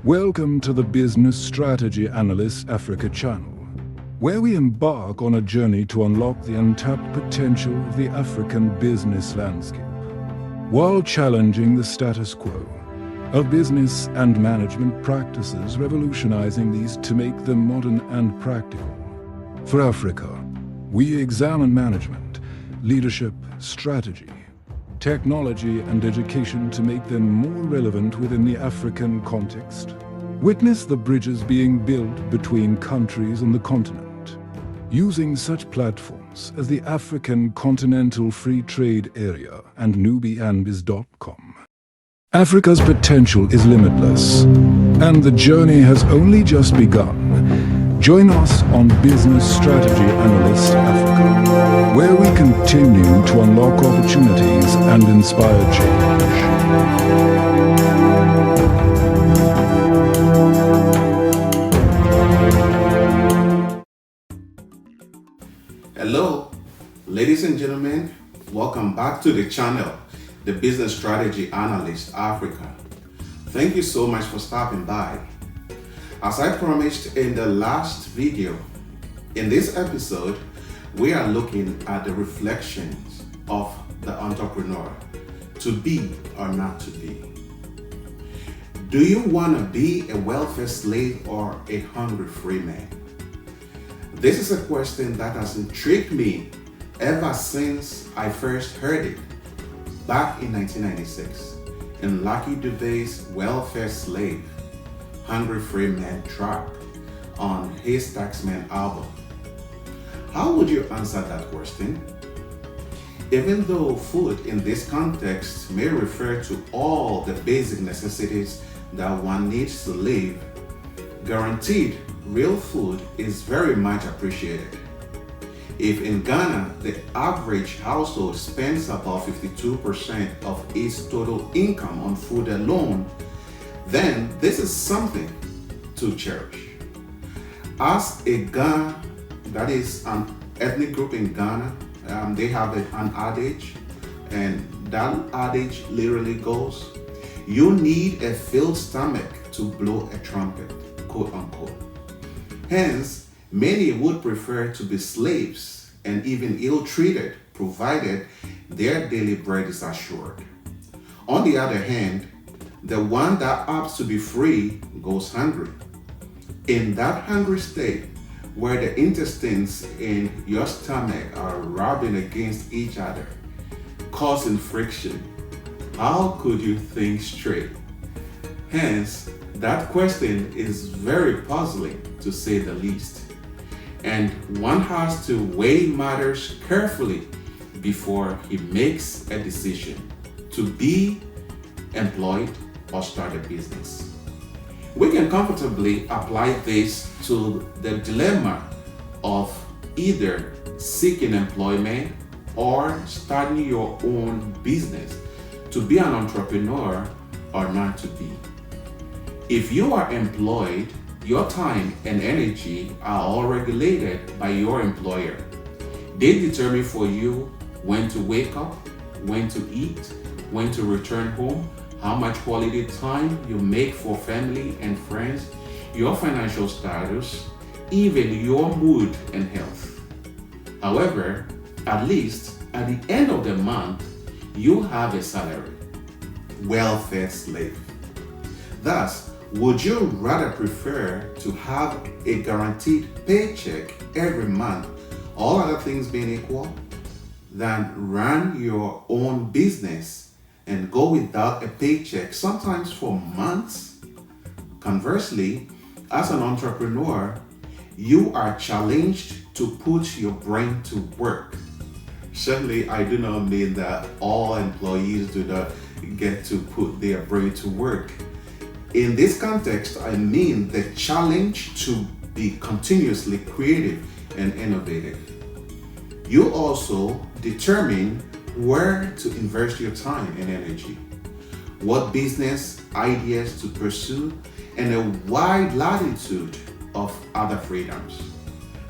Welcome to the Business Strategy Analyst Africa channel, where we embark on a journey to unlock the untapped potential of the African business landscape, while challenging the status quo of business and management practices, revolutionizing these to make them modern and practical. For Africa, we examine management, leadership, strategy, technology and education to make them more relevant within the African context. Witness the bridges being built between countries on the continent, using such platforms as the African Continental Free Trade Area and nubianbiz.com. Africa's potential is limitless, and the journey has only just begun. Join us on Business Strategy Analyst Africa, where we continue to unlock opportunities and inspire change. Hello, ladies and gentlemen, welcome back to the channel, the Business Strategy Analyst Africa. Thank you so much for stopping by. As I promised in the last video, in this episode, we are looking at the reflections of the entrepreneur, to be or not to be. Do you want to be a welfare slave or a hungry free man? This is a question that has intrigued me ever since I first heard it back in 1996 in Lucky Dube's Welfare Slave, Hungry Free Man track on his Taxman album. How would you answer that question? Even though food in this context may refer to all the basic necessities that one needs to live, guaranteed real food is very much appreciated. If in Ghana, the average household spends about 52% of its total income on food alone, then this is something to cherish. As a Ghana, that is an ethnic group in Ghana, they have an adage, and that adage literally goes, "You need a filled stomach to blow a trumpet," quote unquote. Hence, many would prefer to be slaves and even ill-treated, provided their daily bread is assured. On the other hand, the one that opts to be free goes hungry. In that hungry state, where the intestines in your stomach are rubbing against each other, causing friction, how could you think straight? Hence, that question is very puzzling, to say the least. And one has to weigh matters carefully before he makes a decision to be employed or start a business. We can comfortably apply this to the dilemma of either seeking employment or starting your own business, to be an entrepreneur or not to be. If you are employed, your time and energy are all regulated by your employer. They determine for you when to wake up, when to eat, when to return home, how much quality time you make for family and friends, your financial status, even your mood and health. However, at least at the end of the month, you have a salary. Welfare slave. Thus, would you rather prefer to have a guaranteed paycheck every month, all other things being equal, than run your own business and go without a paycheck, sometimes for months? Conversely, as an entrepreneur, you are challenged to put your brain to work. Certainly, I do not mean that all employees do not get to put their brain to work. In this context, I mean the challenge to be continuously creative and innovative. You also determine where to invest your time and energy, what business ideas to pursue, and a wide latitude of other freedoms.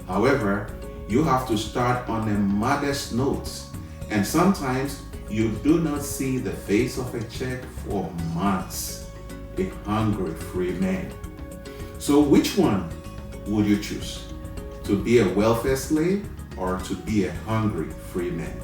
However, you have to start on a modest note, and sometimes you do not see the face of a check for months. a hungry free man. So which one would you choose? To be a welfare slave or to be a hungry free man?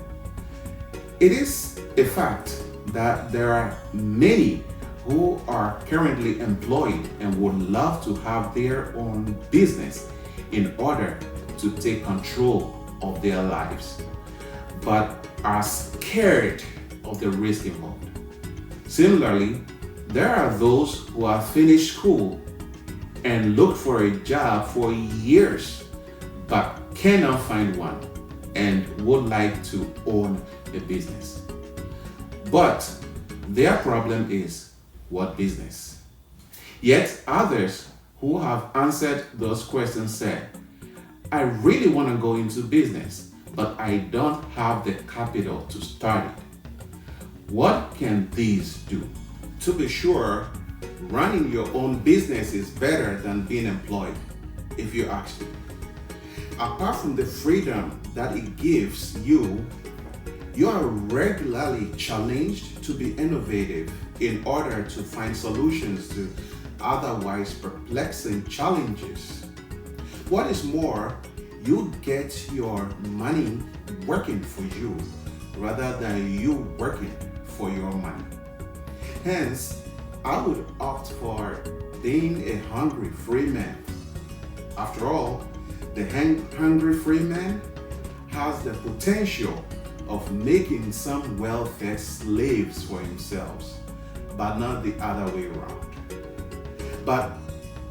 It is a fact that there are many who are currently employed and would love to have their own business in order to take control of their lives, but are scared of the risk involved. Similarly, there are those who have finished school and looked for a job for years but cannot find one and would like to own a business. But their problem is, what business? Yet others who have answered those questions said, I really want to go into business, but I don't have the capital to start it. What can these do? To be sure, running your own business is better than being employed, if you ask me. Apart from the freedom that it gives you, you are regularly challenged to be innovative in order to find solutions to otherwise perplexing challenges. What is more, you get your money working for you rather than you working for your money. Hence, I would opt for being a hungry free man. After all, the hungry free man has the potential of making some well-fed slaves for himself, but not the other way around. But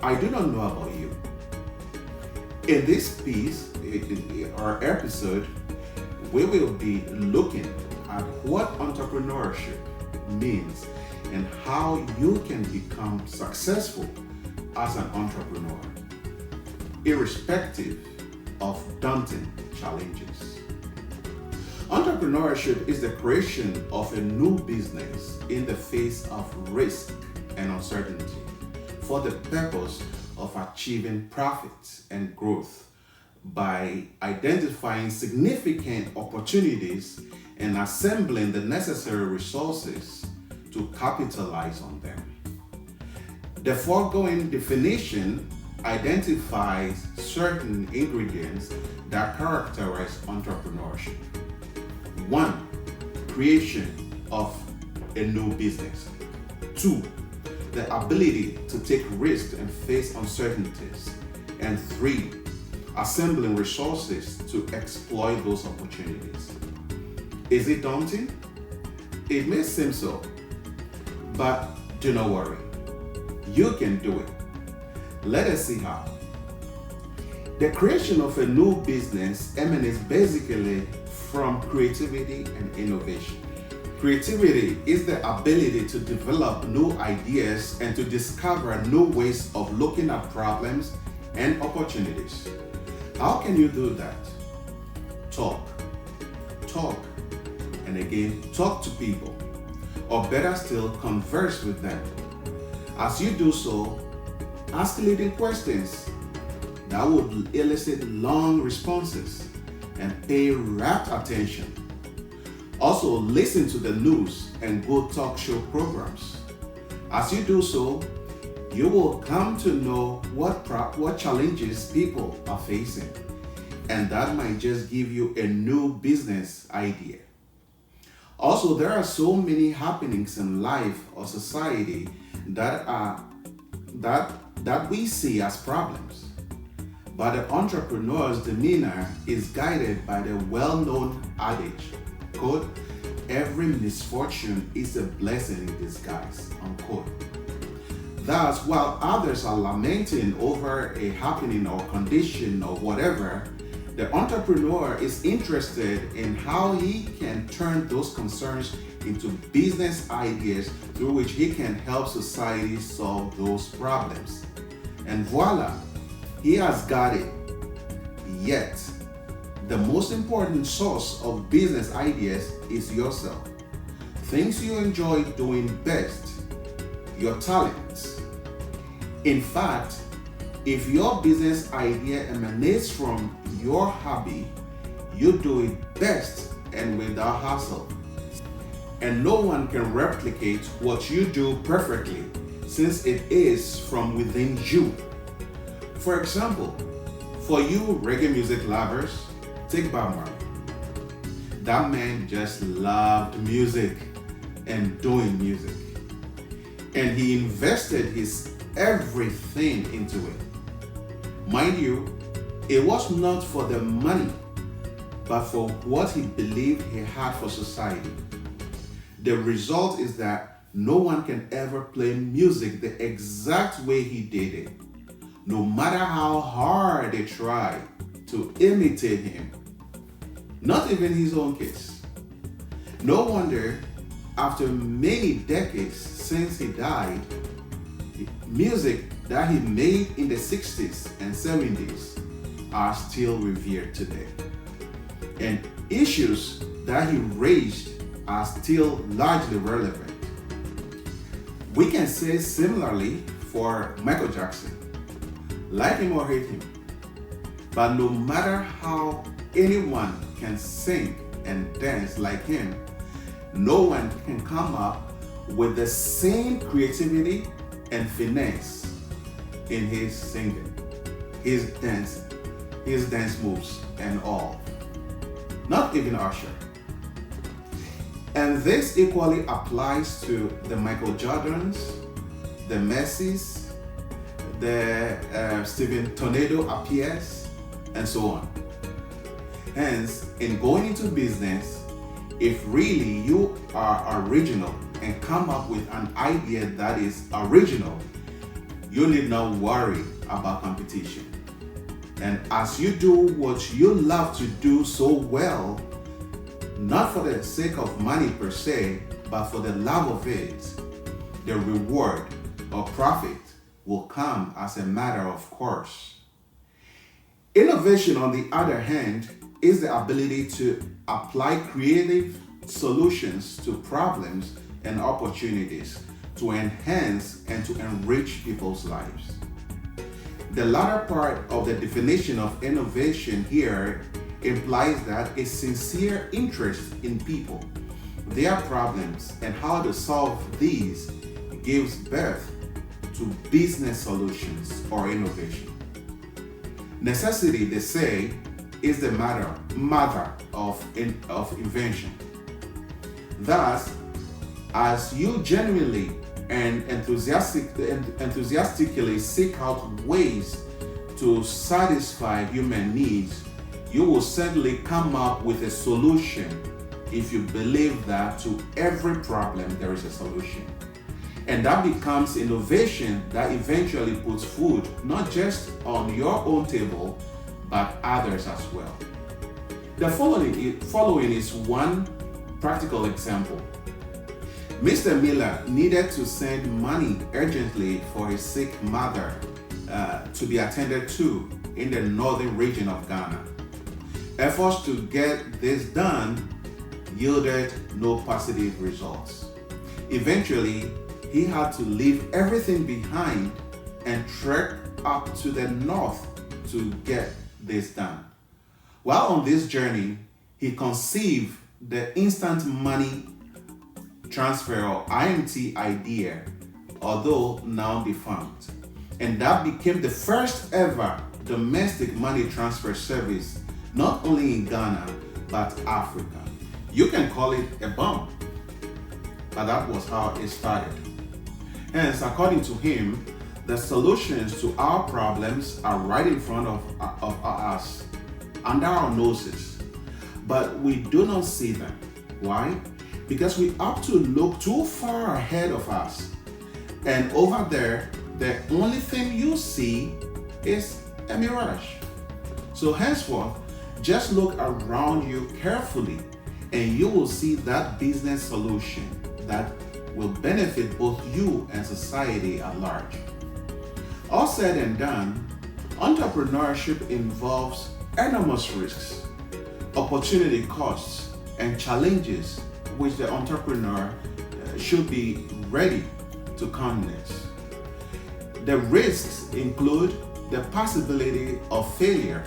I do not know about you. In this piece, in our episode, we will be looking at what entrepreneurship means and how you can become successful as an entrepreneur, irrespective of daunting challenges. Entrepreneurship is the creation of a new business in the face of risk and uncertainty for the purpose of achieving profits and growth by identifying significant opportunities and assembling the necessary resources to capitalize on them. The foregoing definition identifies certain ingredients that characterize entrepreneurship. 1. Creation of a new business. 2. The ability to take risks and face uncertainties. And 3. Assembling resources to exploit those opportunities. Is it daunting? It may seem so, but do not worry. You can do it. Let us see how. The creation of a new business emanates basically from creativity and innovation. Creativity is the ability to develop new ideas and to discover new ways of looking at problems and opportunities. How can you do that? Talk, and again, talk to people, or better still, converse with them. As you do so, ask leading questions that would elicit long responses and pay rapt attention. Also, listen to the news and good talk show programs. As you do so, you will come to know what challenges people are facing, and that might just give you a new business idea. Also, there are so many happenings in life or society that we see as problems. But the entrepreneur's demeanor is guided by the well-known adage, quote, every misfortune is a blessing in disguise, unquote. Thus, while others are lamenting over a happening or condition or whatever, the entrepreneur is interested in how he can turn those concerns into business ideas through which he can help society solve those problems. And voila, he has got it. Yet, the most important source of business ideas is yourself. Things you enjoy doing best, your talents. In fact, if your business idea emanates from your hobby, you do it best and without hassle. And no one can replicate what you do perfectly, since it is from within you. For example, for you reggae music lovers, take Bob Marley. That man just loved music and doing music. And he invested his everything into it. Mind you, it was not for the money, but for what he believed he had for society. The result is that no one can ever play music the exact way he did it, no matter how hard they try to imitate him. Not even his own kids. No wonder, after many decades since he died, music that he made in the 60s and 70s are still revered today. And issues that he raised are still largely relevant. We can say similarly for Michael Jackson. Like him or hate him, but no matter how anyone can sing and dance like him, no one can come up with the same creativity and finesse in his singing, his dance moves and all. Not even Usher. And this equally applies to the Michael Jordans, the Messis, the Stephen Tornado Appiahs, and so on. Hence, in going into business, if really you are original and come up with an idea that is original, you need not worry about competition. And as you do what you love to do so well, not for the sake of money per se, but for the love of it, the reward or profit will come as a matter of course. Innovation, on the other hand, is the ability to apply creative solutions to problems and opportunities to enhance and to enrich people's lives. The latter part of the definition of innovation here implies that a sincere interest in people, their problems, and how to solve these gives birth to business solutions or innovation. Necessity, they say, is the mother of invention. Thus, as you genuinely and enthusiastically seek out ways to satisfy human needs, you will certainly come up with a solution if you believe that to every problem there is a solution. And that becomes innovation that eventually puts food not just on your own table, but others as well. The following is one practical example. Mr. Miller needed to send money urgently for his sick mother to be attended to in the northern region of Ghana. Efforts to get this done yielded no positive results. Eventually, he had to leave everything behind and trek up to the north to get this done. While on this journey, he conceived the instant money transfer or IMT idea, although now defunct. And that became the first ever domestic money transfer service, not only in Ghana, but Africa. You can call it a bomb, but that was how it started. Hence, according to him, the solutions to our problems are right in front of us, under our noses, but we do not see them. Why? Because we opt to look too far ahead of us. And over there, the only thing you see is a mirage. So henceforth, just look around you carefully and you will see that business solution that will benefit both you and society at large. All said and done, entrepreneurship involves enormous risks, opportunity costs, and challenges which the entrepreneur should be ready to harness. The risks include the possibility of failure,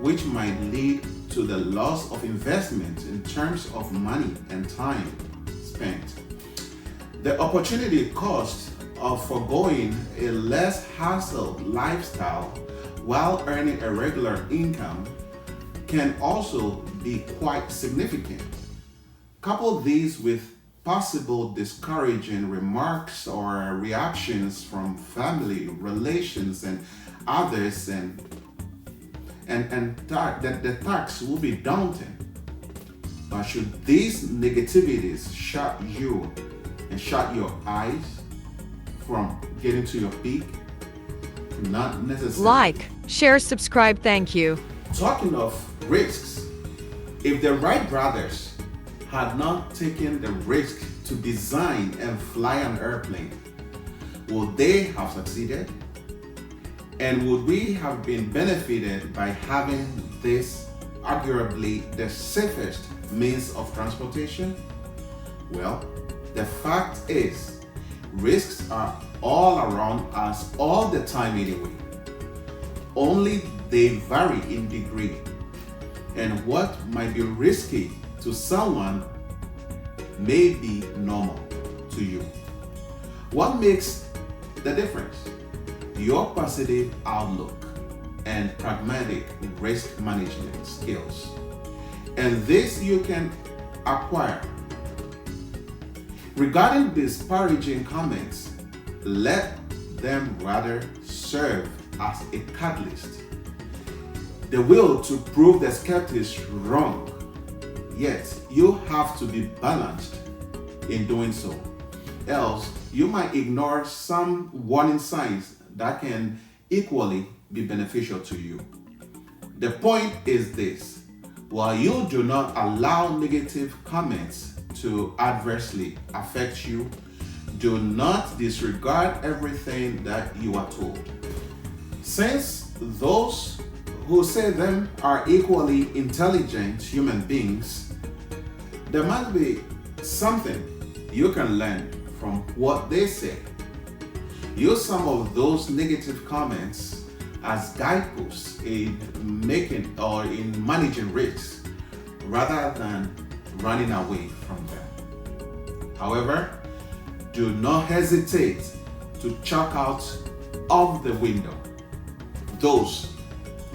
which might lead to the loss of investment in terms of money and time spent. The opportunity cost of foregoing a less hassle lifestyle while earning a regular income can also be quite significant. Couple these with possible discouraging remarks or reactions from family, relations, and others, that the tax will be daunting. But should these negativities shut you and shut your eyes from getting to your peak? Not necessarily. Like, share, subscribe, thank you. Talking of risks, if the Wright brothers had not taken the risk to design and fly an airplane, would they have succeeded? And would we have been benefited by having this arguably the safest means of transportation? Well, the fact is, risks are all around us all the time anyway. Only they vary in degree. And what might be risky to someone may be normal to you. What makes the difference? Your positive outlook and pragmatic risk management skills. And this you can acquire. Regarding disparaging comments, let them rather serve as a catalyst. The will to prove the skeptics wrong. Yet, you have to be balanced in doing so. Else, you might ignore some warning signs that can equally be beneficial to you. The point is this: while you do not allow negative comments to adversely affect you, do not disregard everything that you are told. Since those who say them are equally intelligent human beings, there must be something you can learn from what they say. Use some of those negative comments as guideposts in making or in managing risks rather than running away from them. However, do not hesitate to chuck out of the window those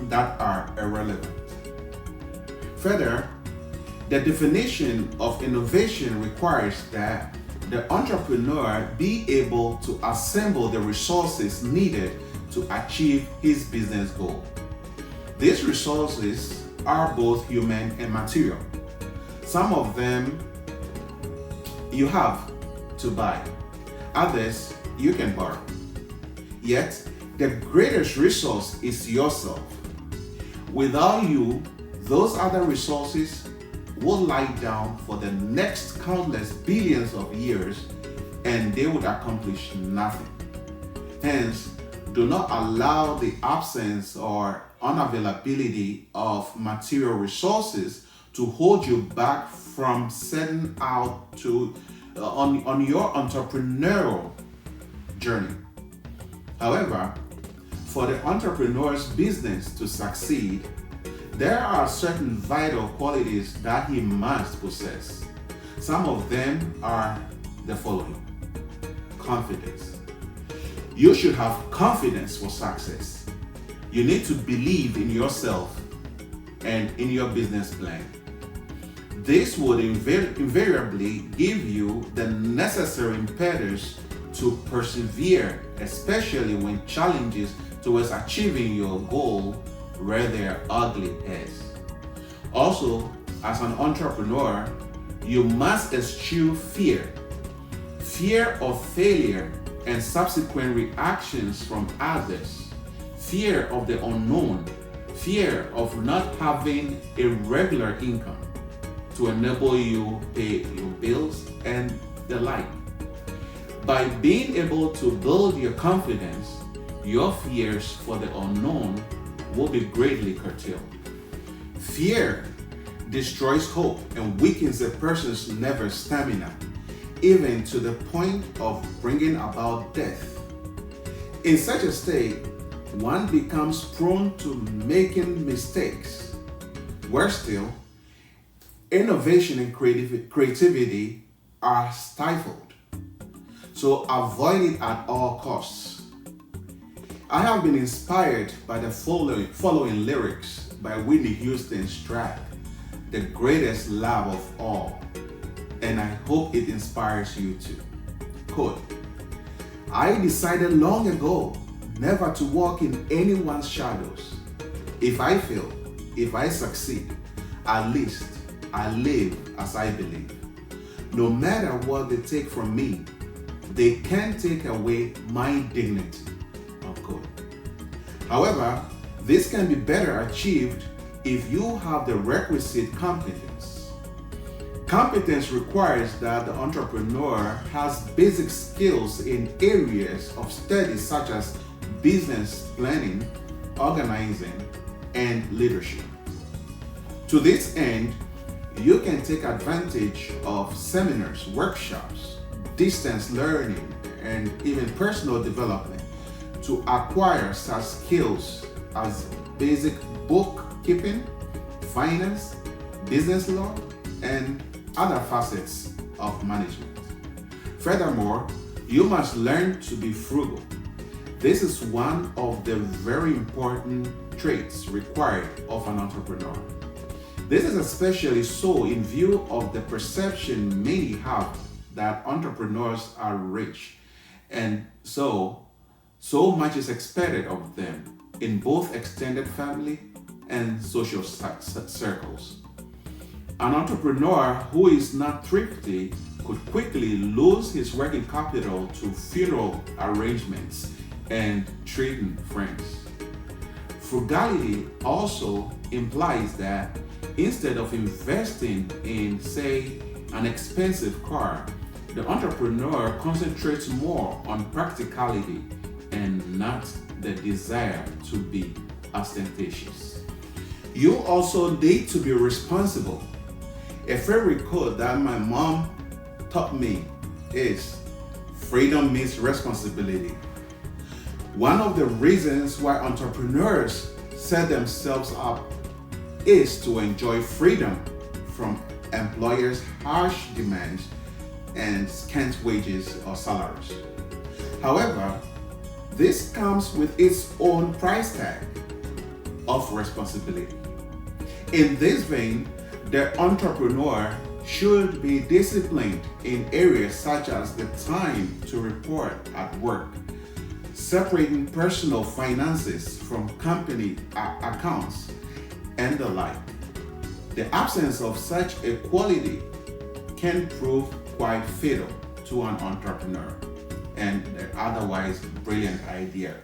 that are irrelevant. Further, the definition of innovation requires that the entrepreneur be able to assemble the resources needed to achieve his business goal. These resources are both human and material. Some of them you have to buy, others you can borrow. Yet, the greatest resource is yourself. Without you, those other resources will lie down for the next countless billions of years and they would accomplish nothing. Hence, do not allow the absence or unavailability of material resources to hold you back from setting out to on your entrepreneurial journey. However, for the entrepreneur's business to succeed, there are certain vital qualities that he must possess. Some of them are the following. Confidence. You should have confidence for success. You need to believe in yourself and in your business plan. This would invariably give you the necessary impetus to persevere, especially when challenges towards achieving your goal rear their ugly heads. Also, as an entrepreneur, you must eschew fear. Fear of failure and subsequent reactions from others. Fear of the unknown. Fear of not having a regular income to enable you pay your bills and the like. By being able to build your confidence, your fears for the unknown will be greatly curtailed. Fear destroys hope and weakens a person's nervous stamina, even to the point of bringing about death. In such a state, one becomes prone to making mistakes. Worse still, innovation and creativity are stifled. so avoid it at all costs. I have been inspired by the following lyrics by Whitney Houston's track, The Greatest Love of All, and I hope it inspires you too. Quote, I decided long ago never to walk in anyone's shadows. If I fail, if I succeed, at least I live as I believe. No matter what they take from me, they can't take away my dignity. Unquote. However, this can be better achieved if you have the requisite competence. Competence requires that the entrepreneur has basic skills in areas of study such as business planning, organizing, and leadership. To this end, you can take advantage of seminars, workshops, distance learning, and even personal development to acquire such skills as basic bookkeeping, finance, business law, and other facets of management. Furthermore, you must learn to be frugal. This is one of the very important traits required of an entrepreneur. This is especially so in view of the perception many have that entrepreneurs are rich, and so much is expected of them in both extended family and social circles. An entrepreneur who is not thrifty could quickly lose his working capital to funeral arrangements and treating friends. Frugality also implies that instead of investing in, say, an expensive car, the entrepreneur concentrates more on practicality and not the desire to be ostentatious. You also need to be responsible. A favorite quote that my mom taught me is, freedom means responsibility. One of the reasons why entrepreneurs set themselves up is to enjoy freedom from employers' harsh demands and scant wages or salaries. However, this comes with its own price tag of responsibility. In this vein, the entrepreneur should be disciplined in areas such as the time to report at work, separating personal finances from company accounts, and the like. The absence of such a quality can prove quite fatal to an entrepreneur and their otherwise brilliant idea.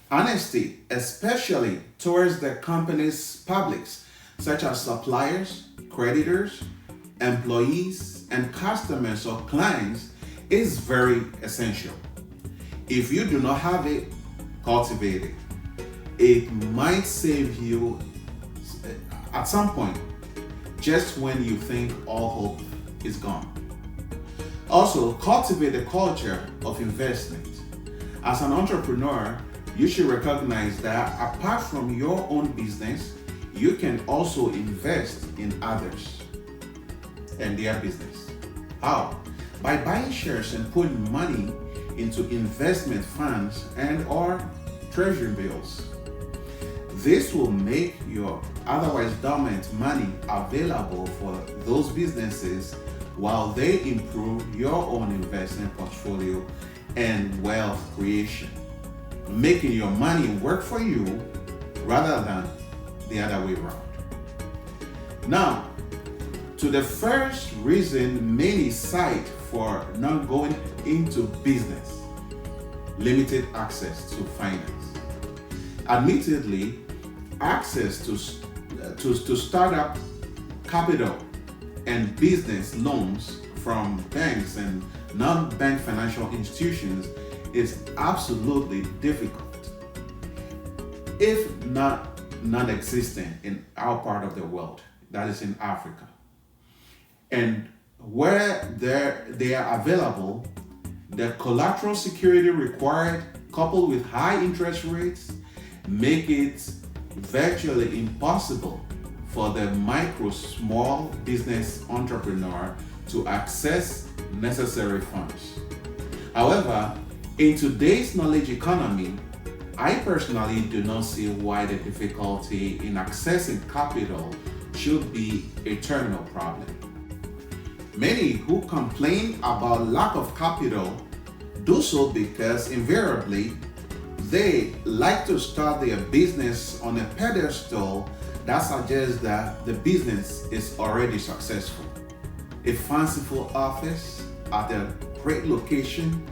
Honesty, especially towards the company's publics, such as suppliers, creditors, employees, and customers or clients, is very essential. If you do not have it, cultivate it. It might save you at some point, just when you think all hope is gone. Also, cultivate a culture of investment. As an entrepreneur, you should recognize that apart from your own business, you can also invest in others and their business. How? By buying shares and putting money into investment funds and or treasury bills. This will make your otherwise dormant money available for those businesses while they improve your own investment portfolio and wealth creation, making your money work for you rather than the other way around. Now, to the first reason many cite for not going into business, limited access to finance. Admittedly, access to startup capital and business loans from banks and non-bank financial institutions is absolutely difficult, if not non-existent in our part of the world, that is in Africa. And where they are available, the collateral security required, coupled with high interest rates, make it virtually impossible for the small business entrepreneur to access necessary funds. However, in today's knowledge economy, I personally do not see why the difficulty in accessing capital should be a terminal problem. Many who complain about lack of capital do so because invariably they like to start their business on a pedestal that suggests that the business is already successful. A fanciful office at a great location,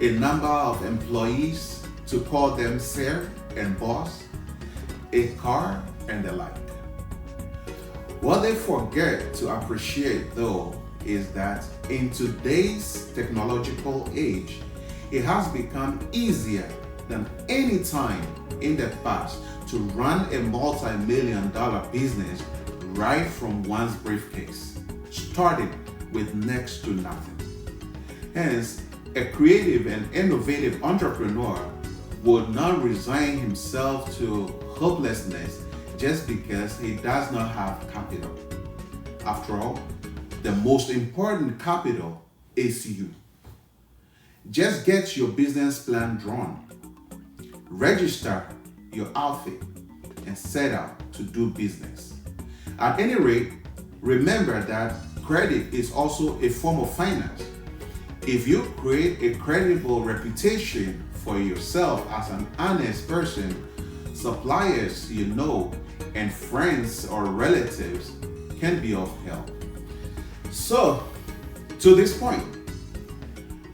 a number of employees to call them sir and boss, a car, and the like. What they forget to appreciate though is that in today's technological age, it has become easier than any time in the past to run a multi-million-dollar business right from one's briefcase, starting with next to nothing. Hence, a creative and innovative entrepreneur would not resign himself to hopelessness just because he does not have capital. After all, the most important capital is you. Just get your business plan drawn, register your outfit, and set out to do business. At any rate, remember that credit is also a form of finance. If you create a credible reputation for yourself as an honest person, suppliers you know and friends or relatives can be of help. So, to this point,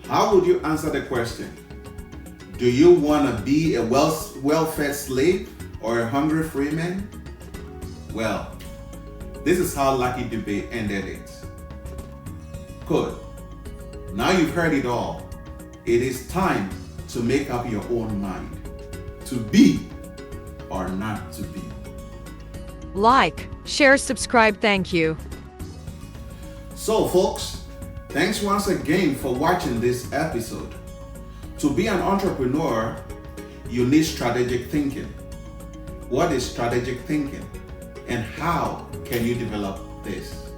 how would you answer the question? Do you want to be a well-fed slave or a hungry free man? Well, this is how Lucky Dube ended it. Good. Now you've heard it all. It is time to make up your own mind. To be or not to be. Like, share, subscribe, thank you. So folks, thanks once again for watching this episode. To be an entrepreneur, you need strategic thinking. What is strategic thinking? And how can you develop this?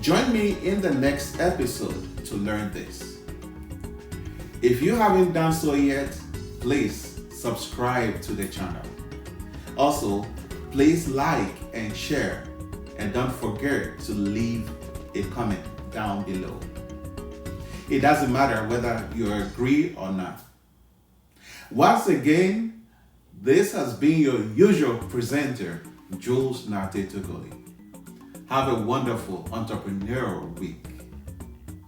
Join me in the next episode to learn this. If you haven't done so yet, please subscribe to the channel. Also, please like and share, and don't forget to leave a comment down below. It doesn't matter whether you agree or not. Once again, this has been your usual presenter, Jules Nate Tugoli. Have a wonderful entrepreneurial week.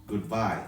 Goodbye.